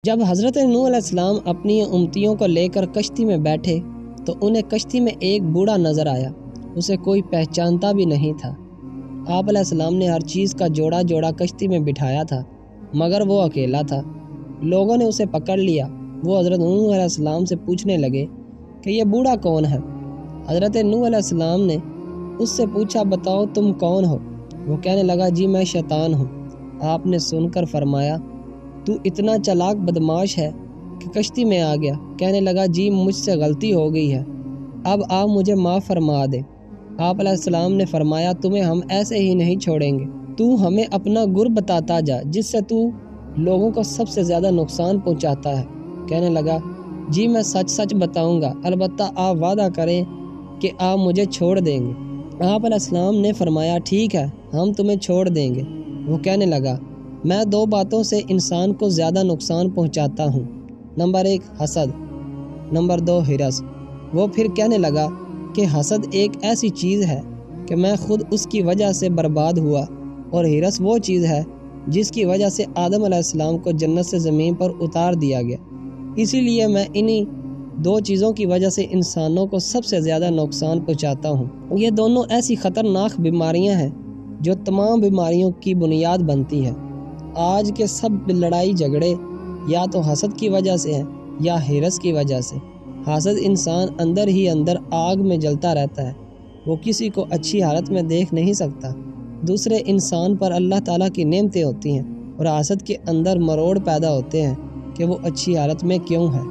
جب حضرت نوح علیہ السلام اپنی امتیوں کو لے کر کشتی میں بیٹھے تو انہیں کشتی میں ایک بوڑھا نظر آیا۔ اسے کوئی پہچانتا بھی نہیں تھا۔ آپ علیہ السلام نے ہر چیز کا جوڑا جوڑا کشتی میں بٹھایا تھا، مگر وہ اکیلا تھا۔ لوگوں نے اسے پکڑ لیا۔ وہ حضرت نوح علیہ السلام سے پوچھنے لگے کہ یہ بوڑھا کون ہے؟ حضرت نوح علیہ السلام نے اس سے پوچھا، بتاؤ تم کون ہو؟ وہ کہنے لگا، جی میں شیطان ہوں۔ آپ نے سن کر فرمایا، تو اتنا چالاک بدماش ہے کہ کشتی میں آ گیا۔ کہنے لگا، جی مجھ سے غلطی ہو گئی ہے، اب آپ مجھے معاف فرما دے۔ آپ علیہ السلام نے فرمایا، تمہیں ہم ایسے ہی نہیں چھوڑیں گے، تو ہمیں اپنا گر بتاتا جا جس سے تو لوگوں کو سب سے زیادہ نقصان پہنچاتا ہے۔ کہنے لگا، جی میں سچ سچ بتاؤں گا، البتہ آپ وعدہ کریں کہ آپ مجھے چھوڑ دیں گے۔ آپ علیہ السلام نے فرمایا، ٹھیک ہے، ہم تمہیں چھوڑ دیں گے۔ وہ کہنے لگا، میں دو باتوں سے انسان کو زیادہ نقصان پہنچاتا ہوں، نمبر 1 حسد، نمبر 2 ہرس۔ وہ پھر کہنے لگا کہ حسد ایک ایسی چیز ہے کہ میں خود اس کی وجہ سے برباد ہوا، اور ہرس وہ چیز ہے جس کی وجہ سے آدم علیہ السلام کو جنت سے زمین پر اتار دیا گیا۔ اسی لیے میں انہی دو چیزوں کی وجہ سے انسانوں کو سب سے زیادہ نقصان پہنچاتا ہوں۔ یہ دونوں ایسی خطرناک بیماریاں ہیں جو تمام بیماریوں کی بنیاد بنتی ہیں۔ آج کے سب لڑائی جھگڑے یا تو حسد کی وجہ سے ہیں یا ہرس کی وجہ سے۔ حسد انسان اندر ہی اندر آگ میں جلتا رہتا ہے، وہ کسی کو اچھی حالت میں دیکھ نہیں سکتا۔ دوسرے انسان پر اللہ تعالیٰ کی نعمتیں ہوتی ہیں اور حسد کے اندر مروڑ پیدا ہوتے ہیں کہ وہ اچھی حالت میں کیوں ہے۔